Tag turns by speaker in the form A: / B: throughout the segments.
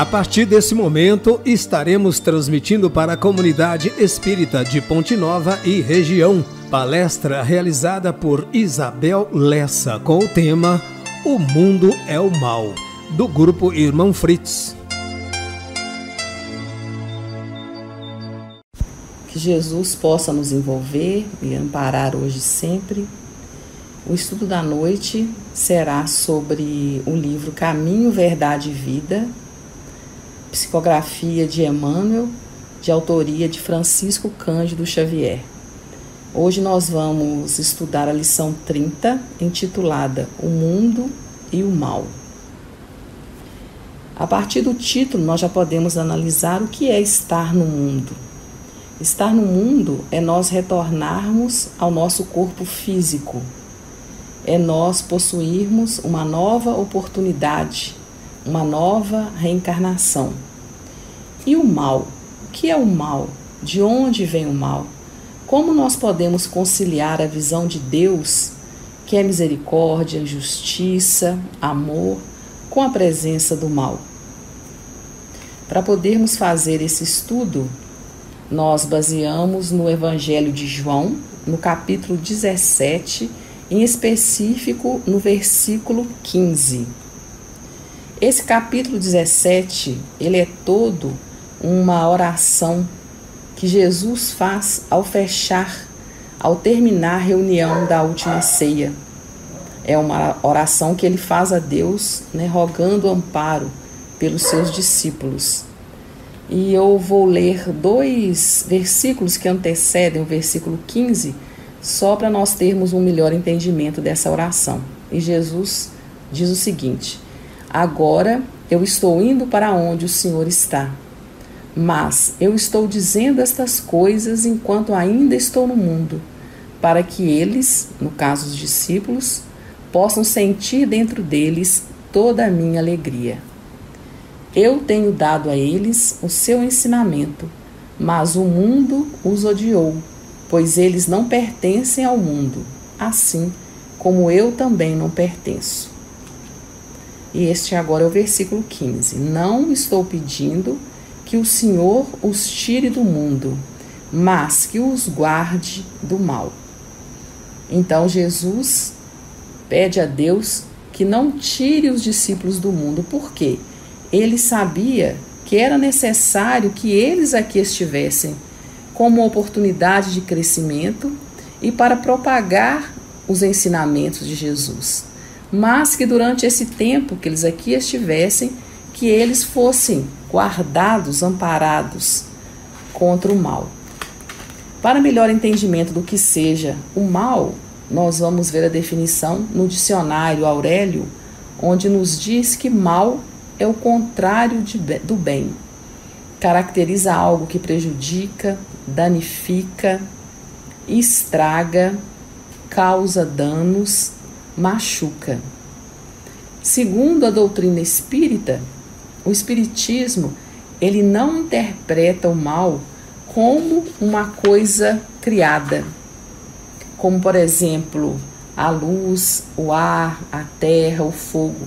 A: A partir desse momento, estaremos transmitindo para a comunidade espírita de Ponte Nova e região, palestra realizada por Isabel Lessa com o tema O Mundo é o Mal, do grupo Irmão Fritz.
B: Que Jesus possa nos envolver e amparar hoje e sempre. O estudo da noite será sobre o livro Caminho, Verdade e Vida, psicografia de Emmanuel, de autoria de Francisco Cândido Xavier. Hoje nós vamos estudar a lição 30, intitulada O Mundo e o Mal. A partir do título, nós já podemos analisar o que é estar no mundo. Estar no mundo é nós retornarmos ao nosso corpo físico, é nós possuirmos uma nova oportunidade, uma nova reencarnação. E o mal? O que é o mal? De onde vem o mal? Como nós podemos conciliar a visão de Deus, que é misericórdia, justiça, amor, com a presença do mal? Para podermos fazer esse estudo, nós baseamos no Evangelho de João, no capítulo 17, em específico no versículo 15. Esse capítulo 17, ele é todo uma oração que Jesus faz ao terminar a reunião da última ceia. É uma oração que ele faz a Deus, rogando amparo pelos seus discípulos. E eu vou ler 2 versículos que antecedem o versículo 15, só para nós termos um melhor entendimento dessa oração. E Jesus diz o seguinte: agora eu estou indo para onde o Senhor está, mas eu estou dizendo estas coisas enquanto ainda estou no mundo, para que eles, no caso os discípulos, possam sentir dentro deles toda a minha alegria. Eu tenho dado a eles o seu ensinamento, mas o mundo os odiou, pois eles não pertencem ao mundo, assim como eu também não pertenço. E este agora é o versículo 15. Não estou pedindo que o Senhor os tire do mundo, mas que os guarde do mal. Então Jesus pede a Deus que não tire os discípulos do mundo. Por quê? Ele sabia que era necessário que eles aqui estivessem como oportunidade de crescimento e para propagar os ensinamentos de Jesus. Mas que durante esse tempo que eles aqui estivessem, que eles fossem guardados, amparados contra o mal. Para melhor entendimento do que seja o mal, nós vamos ver a definição no dicionário Aurélio, onde nos diz que mal é o contrário do bem. Caracteriza algo que prejudica, danifica, estraga, causa danos, machuca. Segundo a doutrina espírita, o espiritismo, ele não interpreta o mal como uma coisa criada, como, por exemplo, a luz, o ar, a terra, o fogo.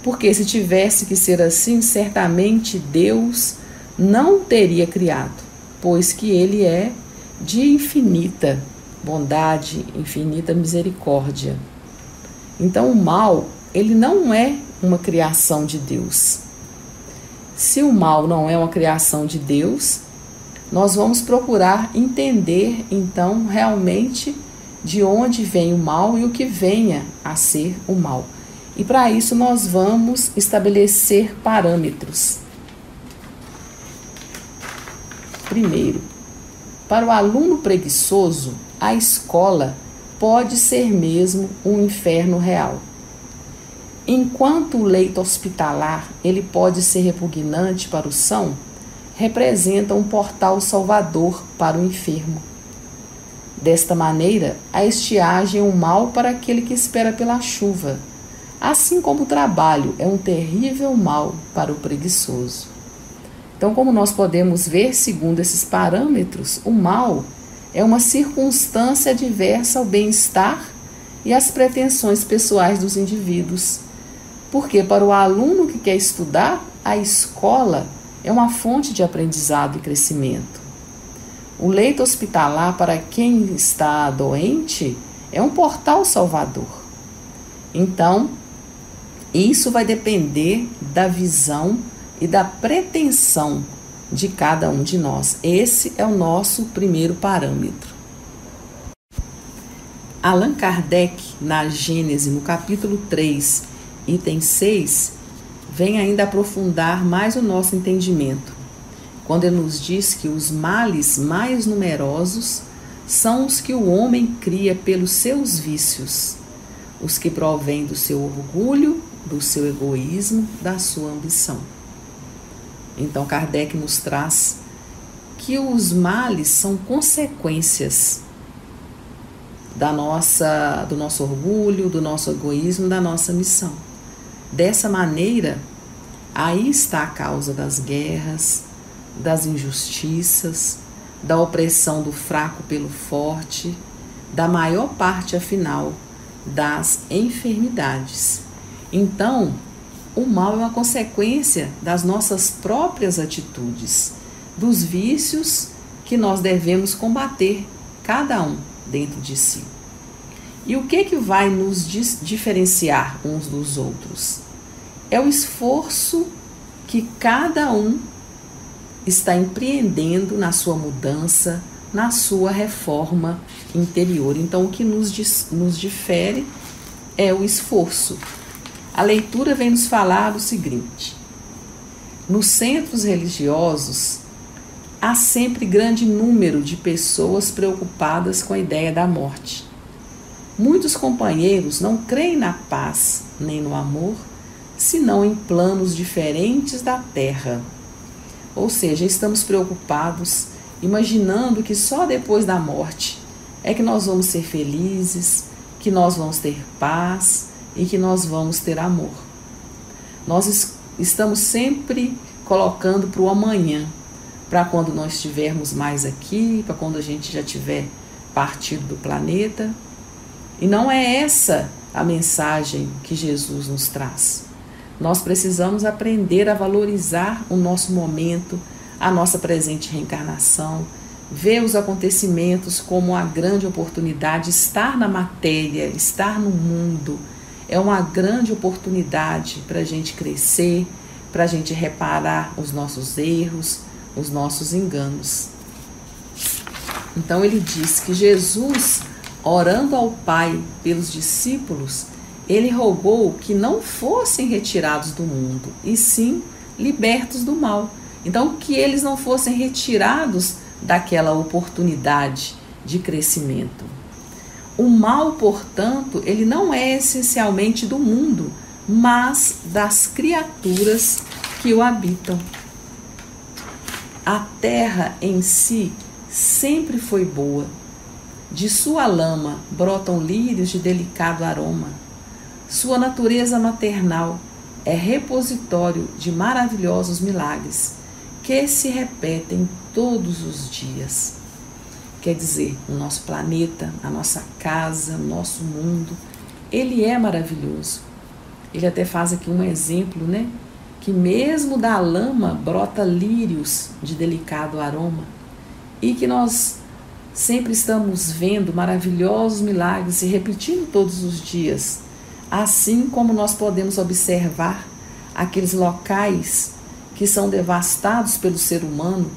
B: Porque se tivesse que ser assim, certamente Deus não teria criado, pois que ele é de infinita bondade, infinita misericórdia. Então o mal, ele não é uma criação de Deus. Se o mal não é uma criação de Deus, nós vamos procurar entender então realmente de onde vem o mal e o que venha a ser o mal. E para isso nós vamos estabelecer parâmetros. Primeiro, para o aluno preguiçoso, a escola pode ser mesmo um inferno real. Enquanto o leito hospitalar ele pode ser repugnante para o são, representa um portal salvador para o enfermo. Desta maneira, a estiagem é um mal para aquele que espera pela chuva, assim como o trabalho é um terrível mal para o preguiçoso. Então, como nós podemos ver, segundo esses parâmetros, o mal é uma circunstância adversa ao bem-estar e às pretensões pessoais dos indivíduos. Porque para o aluno que quer estudar, A escola é uma fonte de aprendizado e crescimento. O leito hospitalar para quem está doente é um portal salvador. Então, isso vai depender da visão e da pretensão de cada um de nós. Esse é o nosso primeiro parâmetro. Allan Kardec, na Gênese, no capítulo 3, item 6, vem ainda aprofundar mais o nosso entendimento, quando ele nos diz que os males mais numerosos são os que o homem cria pelos seus vícios, os que provêm do seu orgulho, do seu egoísmo, da sua ambição. Então Kardec nos traz que os males são consequências do nosso orgulho, do nosso egoísmo, da nossa missão. Dessa maneira, aí está a causa das guerras, das injustiças, da opressão do fraco pelo forte, da maior parte, afinal, das enfermidades. Então, o mal é uma consequência das nossas próprias atitudes, dos vícios que nós devemos combater, cada um dentro de si. E o que vai nos diferenciar uns dos outros? É o esforço que cada um está empreendendo na sua mudança, na sua reforma interior. Então, o que nos difere é o esforço. A leitura vem nos falar o seguinte: nos centros religiosos, há sempre grande número de pessoas preocupadas com a ideia da morte. Muitos companheiros não creem na paz nem no amor, senão em planos diferentes da terra. Ou seja, estamos preocupados, imaginando que só depois da morte é que nós vamos ser felizes, que nós vamos ter paz e que nós vamos ter amor. Nós estamos sempre colocando para o amanhã, para quando nós estivermos mais aqui, para quando a gente já tiver partido do planeta. E não é essa a mensagem que Jesus nos traz. Nós precisamos aprender a valorizar o nosso momento, a nossa presente reencarnação, ver os acontecimentos como uma grande oportunidade. Estar na matéria, estar no mundo, é uma grande oportunidade para a gente crescer, para a gente reparar os nossos erros, os nossos enganos. Então ele diz que Jesus, orando ao Pai pelos discípulos, ele rogou que não fossem retirados do mundo, e sim libertos do mal. Então, que eles não fossem retirados daquela oportunidade de crescimento. O mal, portanto, ele não é essencialmente do mundo, mas das criaturas que o habitam. A terra em si sempre foi boa. De sua lama brotam lírios de delicado aroma. Sua natureza maternal é repositório de maravilhosos milagres que se repetem todos os dias. Quer dizer, o nosso planeta, a nossa casa, o nosso mundo, ele é maravilhoso. Ele até faz aqui um exemplo, né? Que mesmo da lama brota lírios de delicado aroma, e que nós sempre estamos vendo maravilhosos milagres se repetindo todos os dias, assim como nós podemos observar aqueles locais que são devastados pelo ser humano,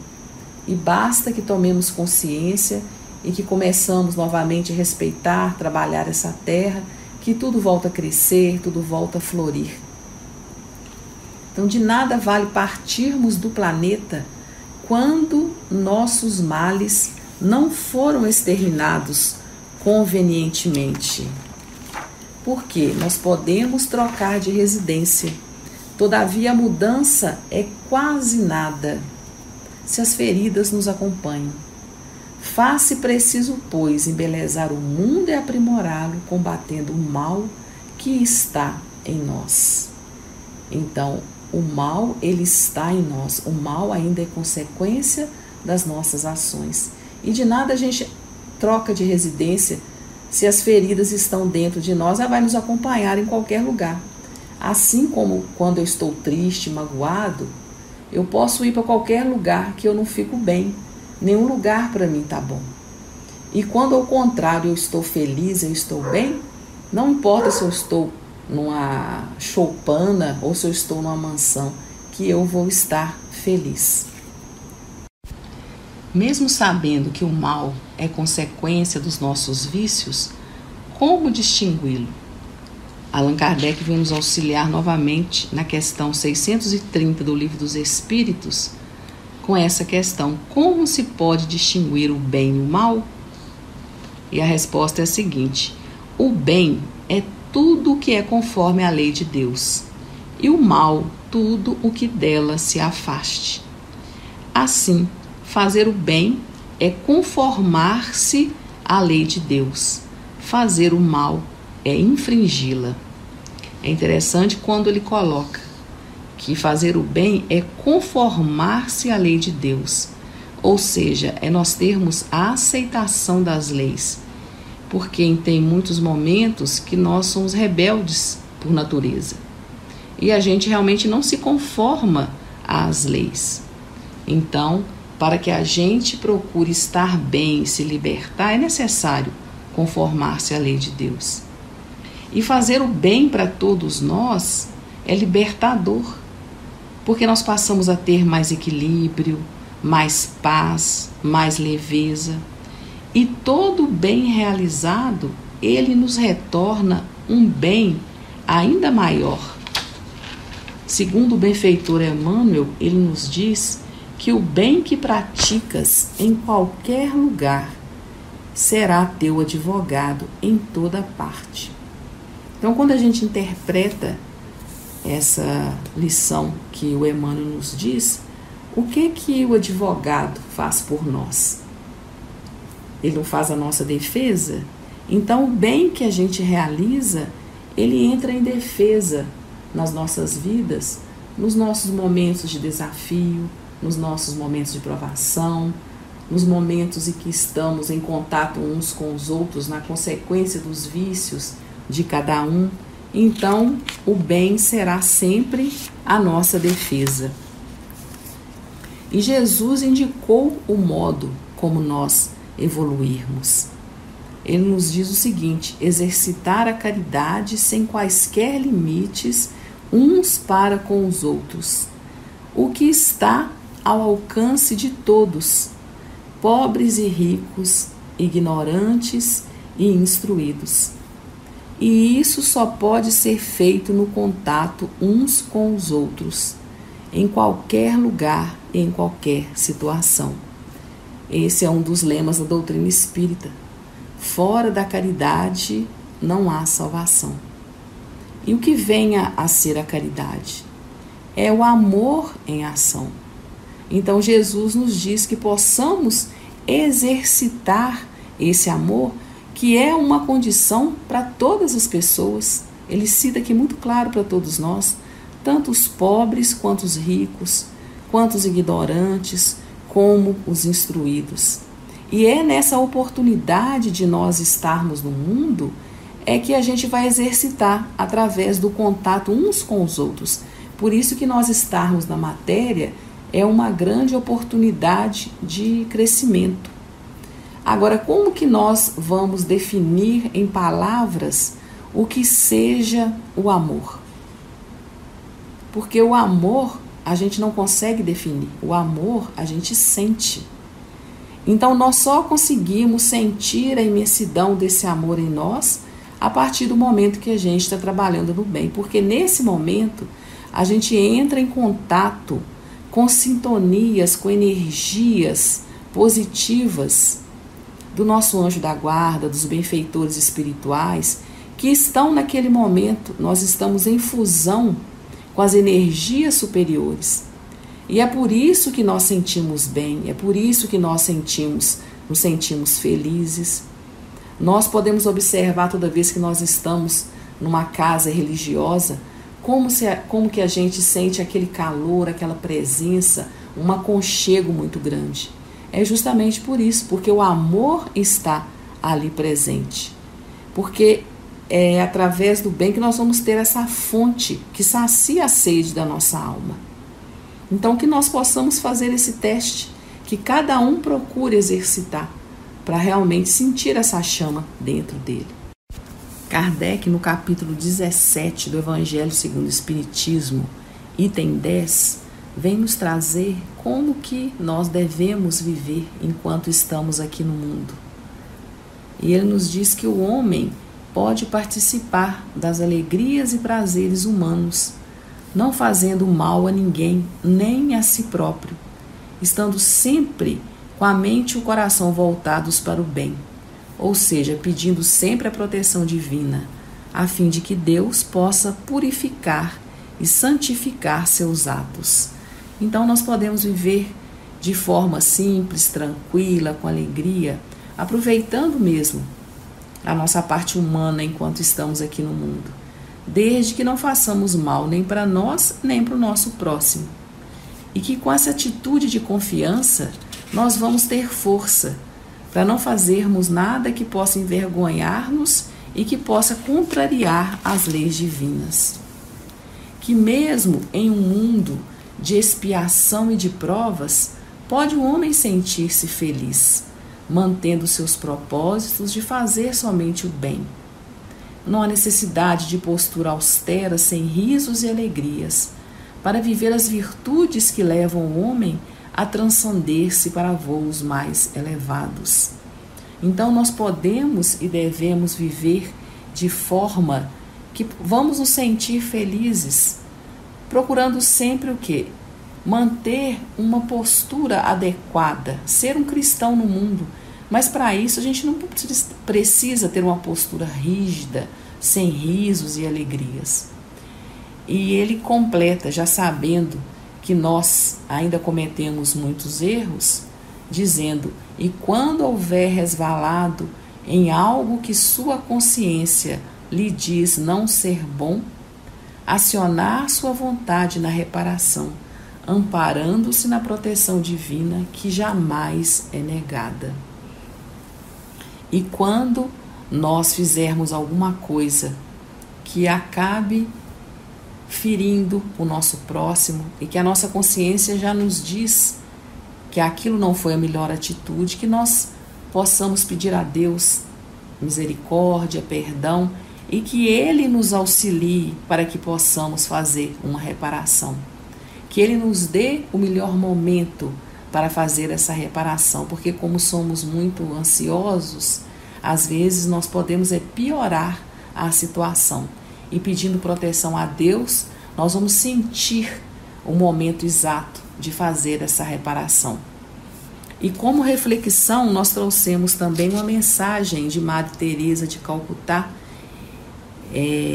B: e basta que tomemos consciência e que começamos novamente a respeitar, trabalhar essa terra, que tudo volta a crescer, tudo volta a florir. Então, de nada vale partirmos do planeta quando nossos males não foram exterminados convenientemente. Porque nós podemos trocar de residência, todavia a mudança é quase nada se as feridas nos acompanham. Faz-se preciso, pois, embelezar o mundo e aprimorá-lo, combatendo o mal que está em nós. Então, o mal, ele está em nós. O mal ainda é consequência das nossas ações. E de nada a gente troca de residência se as feridas estão dentro de nós, ela vai nos acompanhar em qualquer lugar. Assim como quando eu estou triste, magoado, eu posso ir para qualquer lugar que eu não fico bem. Nenhum lugar para mim está bom. E quando ao contrário eu estou feliz, eu estou bem, não importa se eu estou numa choupana ou se eu estou numa mansão, que eu vou estar feliz. Mesmo sabendo que o mal é consequência dos nossos vícios, como distingui-lo? Allan Kardec vem nos auxiliar novamente na questão 630 do Livro dos Espíritos, com essa questão: como se pode distinguir o bem e o mal? E a resposta é a seguinte: o bem é tudo o que é conforme à lei de Deus, e o mal, tudo o que dela se afaste. Assim, fazer o bem é conformar-se à lei de Deus. Fazer o mal é infringi-la. É interessante quando ele coloca que fazer o bem é conformar-se à lei de Deus, ou seja, é nós termos a aceitação das leis, porque tem muitos momentos que nós somos rebeldes por natureza e a gente realmente não se conforma às leis. Então, para que a gente procure estar bem e se libertar, é necessário conformar-se à lei de Deus. E fazer o bem para todos nós é libertador, porque nós passamos a ter mais equilíbrio, mais paz, mais leveza. E todo bem realizado, ele nos retorna um bem ainda maior. Segundo o benfeitor Emmanuel, ele nos diz que o bem que praticas em qualquer lugar será teu advogado em toda parte. Então, quando a gente interpreta essa lição que o Emmanuel nos diz, o que o advogado faz por nós? Ele não faz a nossa defesa? Então, o bem que a gente realiza, ele entra em defesa nas nossas vidas, nos nossos momentos de desafio, nos nossos momentos de provação, nos momentos em que estamos em contato uns com os outros, na consequência dos vícios de cada um. Então, o bem será sempre a nossa defesa. E Jesus indicou o modo como nós evoluirmos. Ele nos diz o seguinte: exercitar a caridade sem quaisquer limites uns para com os outros, o que está ao alcance de todos, pobres e ricos, ignorantes e instruídos. E isso só pode ser feito no contato uns com os outros, em qualquer lugar e em qualquer situação. Esse é um dos lemas da doutrina espírita. Fora da caridade não há salvação. E o que venha a ser a caridade? É o amor em ação. Então Jesus nos diz que possamos exercitar esse amor, que é uma condição para todas as pessoas. Ele cita aqui muito claro para todos nós, tanto os pobres quanto os ricos, quanto os ignorantes, como os instruídos. E é nessa oportunidade de nós estarmos no mundo é que a gente vai exercitar através do contato uns com os outros. Por isso que nós estarmos na matéria é uma grande oportunidade de crescimento. Agora, como que nós vamos definir em palavras o que seja o amor? Porque o amor a gente não consegue definir. O amor a gente sente. Então, nós só conseguimos sentir a imensidão desse amor em nós a partir do momento que a gente está trabalhando no bem. Porque nesse momento, a gente entra em contato com sintonias, com energias positivas do nosso anjo da guarda, dos benfeitores espirituais, que estão naquele momento, nós estamos em fusão com as energias superiores. E é por isso que nós sentimos bem, é por isso que nós nos sentimos felizes. Nós podemos observar toda vez que nós estamos numa casa religiosa, como que a gente sente aquele calor, aquela presença, um aconchego muito grande. É justamente por isso, porque o amor está ali presente. Porque é através do bem que nós vamos ter essa fonte que sacia a sede da nossa alma. Então, que nós possamos fazer esse teste, que cada um procure exercitar, para realmente sentir essa chama dentro dele. Kardec, no capítulo 17 do Evangelho segundo o Espiritismo, item 10, vem nos trazer como que nós devemos viver enquanto estamos aqui no mundo. E ele nos diz que o homem pode participar das alegrias e prazeres humanos, não fazendo mal a ninguém, nem a si próprio, estando sempre com a mente e o coração voltados para o bem, ou seja, pedindo sempre a proteção divina, a fim de que Deus possa purificar e santificar seus atos. Então nós podemos viver de forma simples, tranquila, com alegria, aproveitando mesmo a nossa parte humana enquanto estamos aqui no mundo, desde que não façamos mal nem para nós, nem para o nosso próximo. E que com essa atitude de confiança, nós vamos ter força para não fazermos nada que possa envergonhar-nos e que possa contrariar as leis divinas. Que mesmo em um mundo de expiação e de provas, pode o homem sentir-se feliz, mantendo seus propósitos de fazer somente o bem. Não há necessidade de postura austera, sem risos e alegrias, para viver as virtudes que levam o homem a transcender-se para voos mais elevados. Então nós podemos e devemos viver de forma que vamos nos sentir felizes, procurando sempre o quê? Manter uma postura adequada, ser um cristão no mundo. Mas para isso a gente não precisa ter uma postura rígida, sem risos e alegrias. E ele completa, já sabendo que nós ainda cometemos muitos erros, dizendo: e quando houver resvalado em algo que sua consciência lhe diz não ser bom, acionar sua vontade na reparação, amparando-se na proteção divina que jamais é negada. E quando nós fizermos alguma coisa que acabe ferindo o nosso próximo e que a nossa consciência já nos diz que aquilo não foi a melhor atitude, que nós possamos pedir a Deus misericórdia, perdão e que Ele nos auxilie para que possamos fazer uma reparação. Que Ele nos dê o melhor momento para fazer essa reparação, porque como somos muito ansiosos, às vezes nós podemos piorar a situação. E pedindo proteção a Deus, nós vamos sentir o momento exato de fazer essa reparação. E como reflexão, nós trouxemos também uma mensagem de Madre Teresa de Calcutá,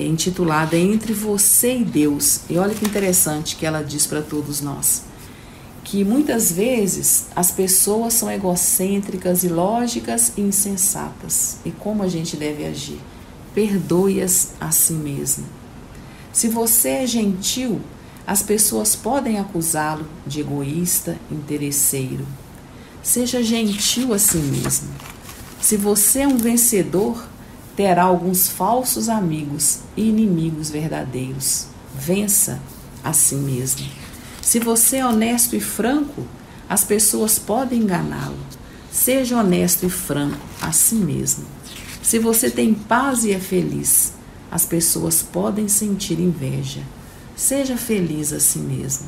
B: intitulada Entre Você e Deus. E olha que interessante que ela diz para todos nós, que muitas vezes as pessoas são egocêntricas, ilógicas e insensatas. E como a gente deve agir? Perdoe-as a si mesmo. Se você é gentil, as pessoas podem acusá-lo de egoísta, interesseiro. Seja gentil a si mesmo. Se você é um vencedor, terá alguns falsos amigos e inimigos verdadeiros. Vença a si mesmo. Se você é honesto e franco, as pessoas podem enganá-lo. Seja honesto e franco a si mesmo. Se você tem paz e é feliz, as pessoas podem sentir inveja. Seja feliz a si mesmo.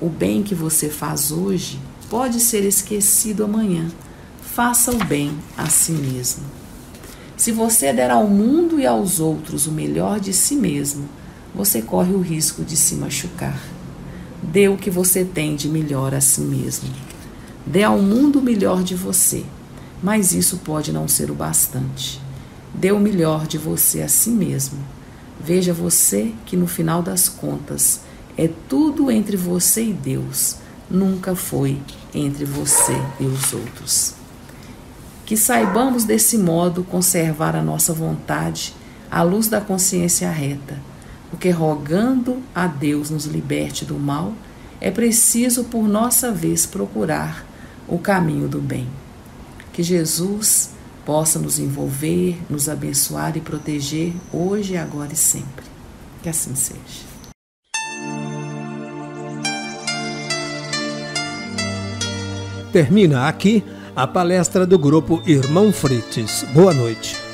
B: O bem que você faz hoje pode ser esquecido amanhã. Faça o bem a si mesmo. Se você der ao mundo e aos outros o melhor de si mesmo, você corre o risco de se machucar. Dê o que você tem de melhor a si mesmo. Dê ao mundo o melhor de você, mas isso pode não ser o bastante. Dê o melhor de você a si mesmo. Veja você que no final das contas é tudo entre você e Deus, nunca foi entre você e os outros. Que saibamos desse modo conservar a nossa vontade à luz da consciência reta, porque rogando a Deus nos liberte do mal, é preciso por nossa vez procurar o caminho do bem. Que Jesus possa nos envolver, nos abençoar e proteger hoje, agora e sempre. Que assim seja.
A: Termina aqui a palestra do Grupo Irmão Frites. Boa noite.